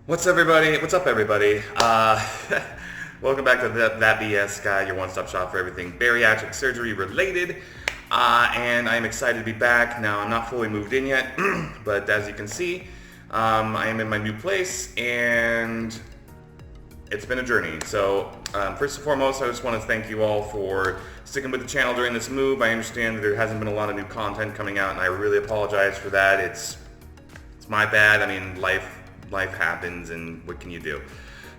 What's everybody? What's up, everybody? Welcome back to that BS Guy, your one-stop shop for everything bariatric surgery related. And I'm excited to be back. Now, I'm not fully moved in yet, but as you can see, I am in my new place, and it's been a journey. So, first and foremost, I just want to thank you all for sticking with the channel during this move. I understand that there hasn't been a lot of new content coming out, and I really apologize for that. It's my bad. I mean, life happens, and what can you do?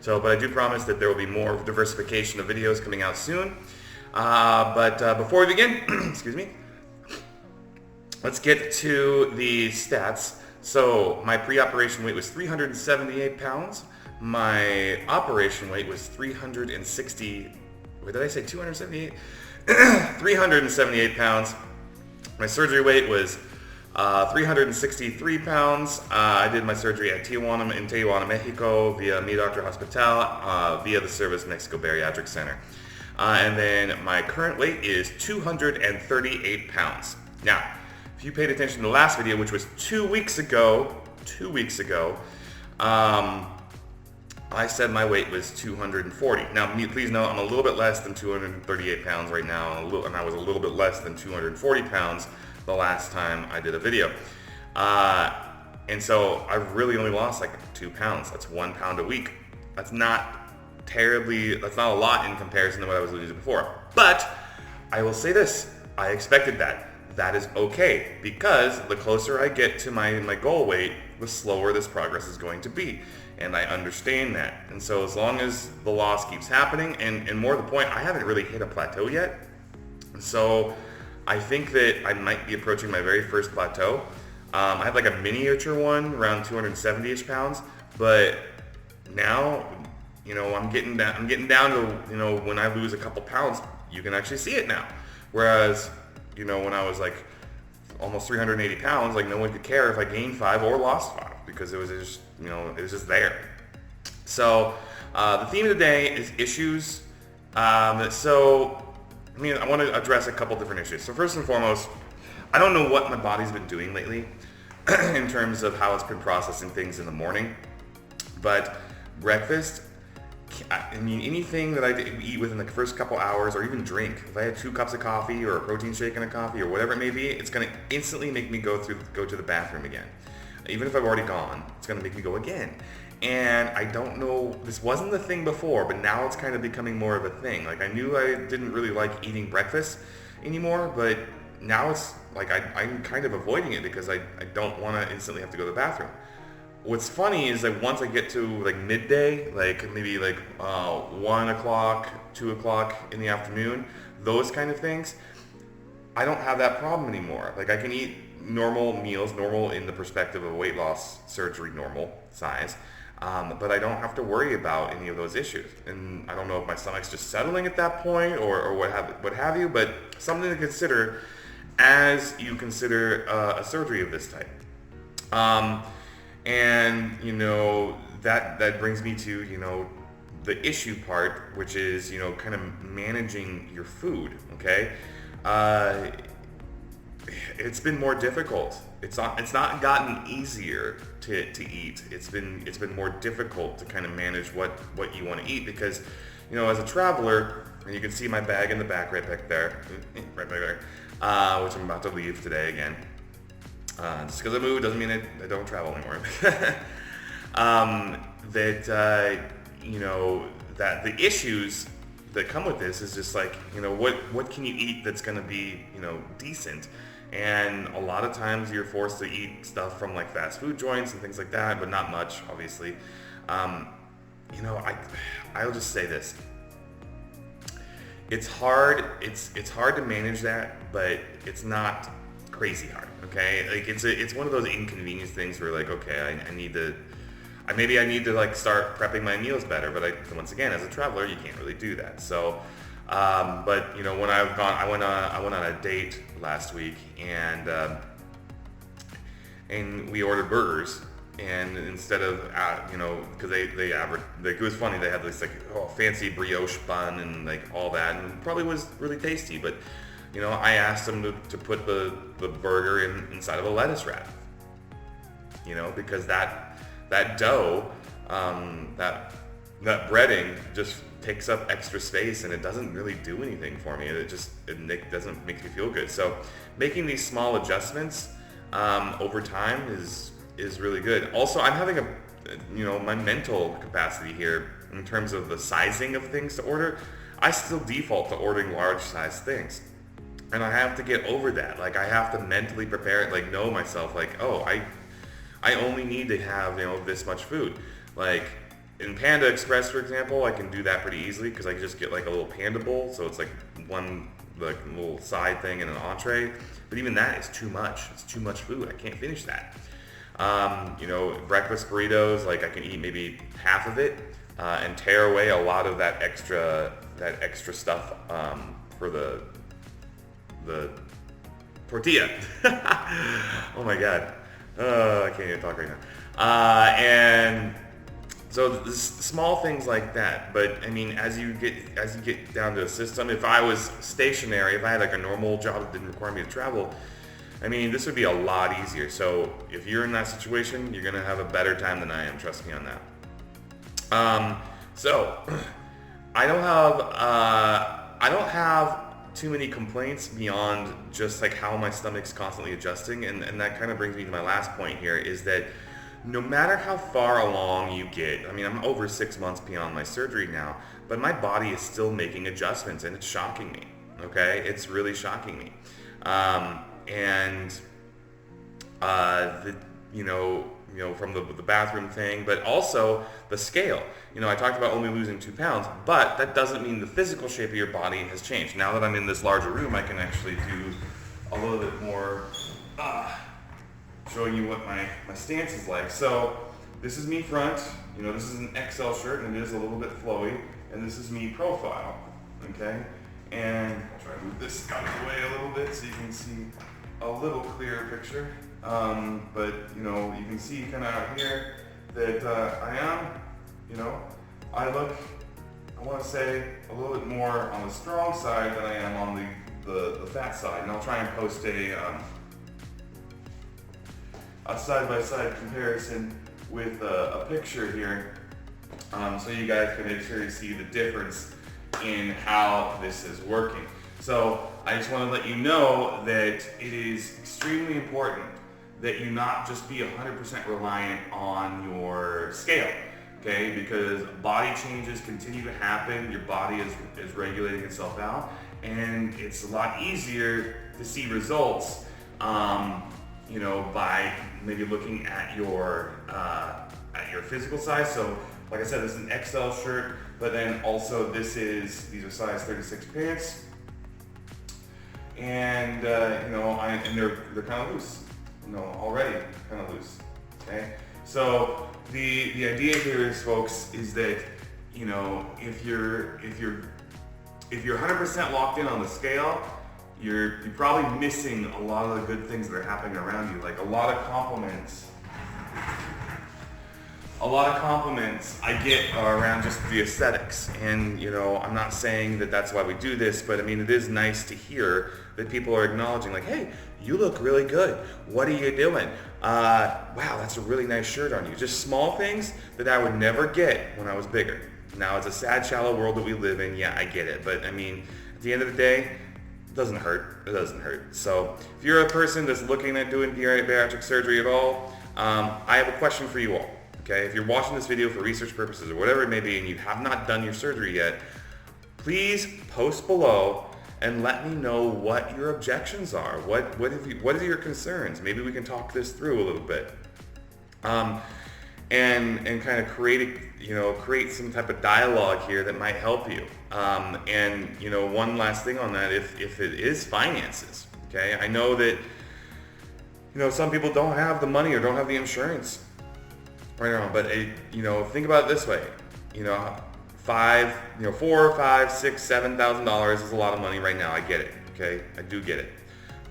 So, but I do promise that there will be more diversification of videos coming out soon. But before we begin, excuse me, let's get to the stats. So my pre-operation weight was 378 pounds. My operation weight was 360, what did I say, 278? 378 pounds. My surgery weight was 363 pounds. I did my surgery at Tijuana, Mexico, via Mi Doctor Hospital, via the Service Mexico Bariatric Center. And then my current weight is 238 pounds. Now, if you paid attention to the last video, which was 2 weeks ago, I said my weight was 240. Now, please know I'm a little bit less than 238 pounds right now, and I was a little bit less than 240 pounds the last time I did a video. And so I've really only lost like 2 pounds. That's 1 pound a week. That's not a lot in comparison to what I was losing before. But I will say this, I expected that. That is okay, because the closer I get to my goal weight, the slower this progress is going to be. And I understand that. And so as long as the loss keeps happening, and more to the point, I haven't really hit a plateau yet. So I think that I might be approaching my very first plateau. I have like a miniature one around 270-ish pounds, but now, I'm getting down to, when I lose a couple pounds, you can actually see it now. Whereas, when I was like almost 380 pounds, like no one could care if I gained 5 or lost 5, because it was just, it was just there. So the theme of the day is issues. I want to address a couple different issues. So first and foremost, I don't know what my body's been doing lately in terms of how it's been processing things in the morning, but breakfast, anything that I eat within the first couple hours, or even drink, if I had 2 cups of coffee or a protein shake and a coffee or whatever it may be, it's going to instantly make me go to the bathroom again. Even if I've already gone, it's going to make me go again. And I don't know, this wasn't the thing before, but now it's kind of becoming more of a thing. Like, I knew I didn't really like eating breakfast anymore, but now it's like I'm kind of avoiding it because I don't want to instantly have to go to the bathroom. What's funny is that once I get to like midday, like maybe like 1 o'clock, 2 o'clock in the afternoon, those kind of things, I don't have that problem anymore. Like, I can eat normal meals, normal in the perspective of weight loss surgery, normal size, but I don't have to worry about any of those issues. And I don't know if my stomach's just settling at that point or what have you, but something to consider as you consider a surgery of this type. And that brings me to the issue part, which is kind of managing your food. Okay, it's been more difficult. It's not gotten easier to eat. It's been more difficult to kind of manage what you want to eat, because as a traveler, and you can see my bag in the back right back there, which I'm about to leave today again. Just because I moved doesn't mean I don't travel anymore. That the issues that come with this is just like, what can you eat that's going to be, decent? And a lot of times you're forced to eat stuff from like fast food joints and things like that, but not much, obviously. I'll just say this. It's hard. It's hard to manage that, but it's not crazy hard. Okay, like it's one of those inconvenience things where like, okay, I need to like start prepping my meals better, but once again, as a traveler, you can't really do that. So but when I went on a date last week, and we ordered burgers, and instead of because it was funny, they had this like fancy brioche bun and like all that, and it probably was really tasty, but I asked them to put the burger inside of a lettuce wrap, because that dough that breading just takes up extra space and it doesn't really do anything for me. It doesn't make me feel good. So making these small adjustments over time is really good. Also, I'm having my mental capacity here in terms of the sizing of things to order. I still default to ordering large size things. And I have to get over that. Like, I have to mentally prepare it, like, know myself, like, oh, I only need to have, this much food. Like, in Panda Express, for example, I can do that pretty easily because I can just get, like, a little Panda bowl. So it's, like, one, like, little side thing and an entree. But even that is too much. It's too much food. I can't finish that. Breakfast burritos, like, I can eat maybe half of it and tear away a lot of that extra stuff for the tortilla. Oh my God. I can't even talk right now. And so small things like that. But I mean, as you get down to a system, if I was stationary, if I had like a normal job that didn't require me to travel, I mean, this would be a lot easier. So if you're in that situation, you're gonna have a better time than I am. Trust me on that. So I don't have too many complaints beyond just like how my stomach's constantly adjusting, and that kind of brings me to my last point here, is that no matter how far along you get, I mean, I'm over 6 months beyond my surgery now, but my body is still making adjustments, and it's shocking me. Okay, it's really shocking me. From the bathroom thing, but also the scale. I talked about only losing 2 pounds, but that doesn't mean the physical shape of your body has changed. Now that I'm in this larger room, I can actually do a little bit more, showing you what my stance is like. So this is me front, this is an XL shirt and it is a little bit flowy, and this is me profile, okay? And I'll try to move this out of the way a little bit so you can see a little clearer picture. But you can see kind of out here that I look, I want to say, a little bit more on the strong side than I am on the fat side. And I'll try and post a side-by-side comparison with a picture here, so you guys can make sure you see the difference in how this is working. So I just want to let you know that it is extremely important that you not just be 100% reliant on your scale, okay? Because body changes continue to happen, your body is regulating itself out, and it's a lot easier to see results, by maybe looking at your physical size. So, like I said, this is an XL shirt, but then also these are size 36 pants, and they're kind of loose. Already kind of loose. Okay, so the idea here is, folks, is that if you're 100% locked in on the scale, you're probably missing a lot of the good things that are happening around you, like a lot of compliments. A lot of compliments I get are around just the aesthetics, and I'm not saying that that's why we do this, but I mean, it is nice to hear that people are acknowledging, like, hey, you look really good. What are you doing? Wow, that's a really nice shirt on you. Just small things that I would never get when I was bigger. Now, it's a sad, shallow world that we live in. Yeah, I get it, but I mean, at the end of the day, it doesn't hurt. It doesn't hurt. So if you're a person that's looking at doing bariatric surgery at all, I have a question for you all. Okay, if you're watching this video for research purposes or whatever it may be, and you have not done your surgery yet, please post below and let me know what your objections are. What are your concerns? Maybe we can talk this through a little bit, and kind of create some type of dialogue here that might help you. One last thing on that, if it is finances, okay, I know that some people don't have the money or don't have the insurance right now, but think about it this way. $4,000, $5,000, $6,000, $7,000 is a lot of money right now. I get it. Okay, I do get it.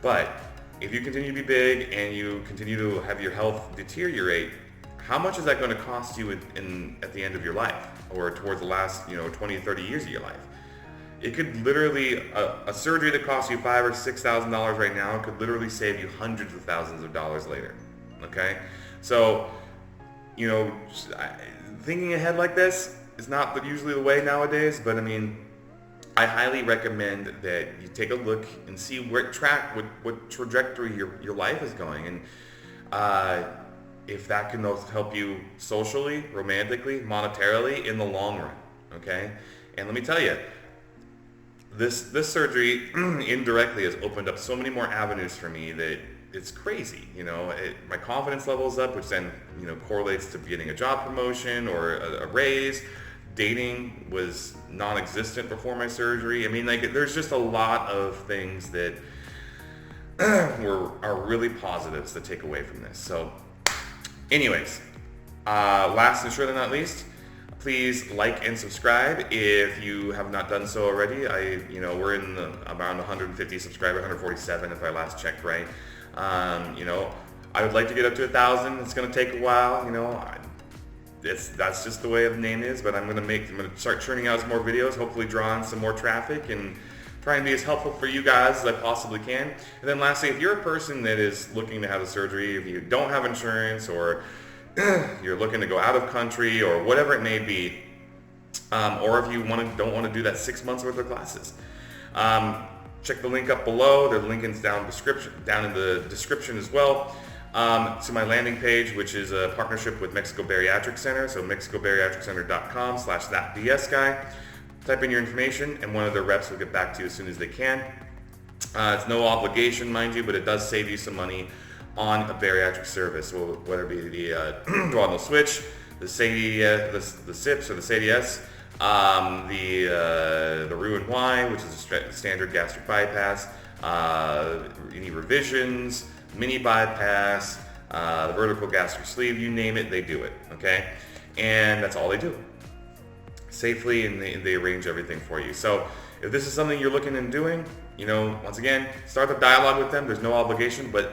But if you continue to be big and you continue to have your health deteriorate, how much is that going to cost you at the end of your life, or towards the last 20, 30 years of your life? It could literally, a surgery that costs you $5,000 or $6,000 right now could literally save you hundreds of thousands of dollars later. Okay, so thinking ahead like this is not usually the way nowadays, but I mean, I highly recommend that you take a look and see what trajectory your life is going, and if that can help you socially, romantically, monetarily in the long run, okay? And let me tell you, this surgery indirectly has opened up so many more avenues for me that it's crazy. My confidence level is up, which then correlates to getting a job promotion or a raise. Dating was non-existent before my surgery. I mean, there's just a lot of things that are really positives to take away from this. So anyways, last and surely not least, please like and subscribe if you have not done so already. We're in around 150 subscribers, 147 if I last checked right. I would like to get up to 1,000. It's going to take a while. That's just the way the name is. But I'm going to start churning out some more videos. Hopefully, draw in some more traffic and try and be as helpful for you guys as I possibly can. And then lastly, if you're a person that is looking to have a surgery, if you don't have insurance, or you're looking to go out of country, or whatever it may be, or if you don't want to do that 6 months worth of classes, check the link up below. The link is down in the description as well, to my landing page, which is a partnership with Mexico Bariatric Center. So mexicobariatriccenter.com/thatbsguy. Type in your information, and one of their reps will get back to you as soon as they can. It's no obligation, mind you, but it does save you some money on a bariatric service, whether it be the duodenal switch, the SIPS or the SADS, the Roux-en-Y, which is a standard gastric bypass, any revisions, mini bypass, the vertical gastric sleeve, you name it, they do it, okay? And that's all they do. Safely, and they arrange everything for you. So if this is something you're looking into doing, once again, start the dialogue with them. There's no obligation, but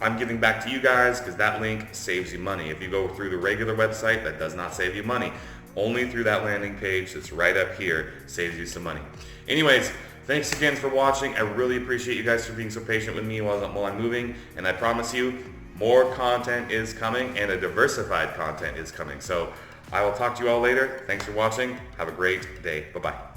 I'm giving back to you guys because that link saves you money. If you go through the regular website, that does not save you money. Only through that landing page that's right up here saves you some money. Anyways, thanks again for watching. I really appreciate you guys for being so patient with me while I'm moving, and I promise you, more content is coming, and a diversified content is coming. So I will talk to you all later. Thanks for watching. Have a great day. Bye-bye.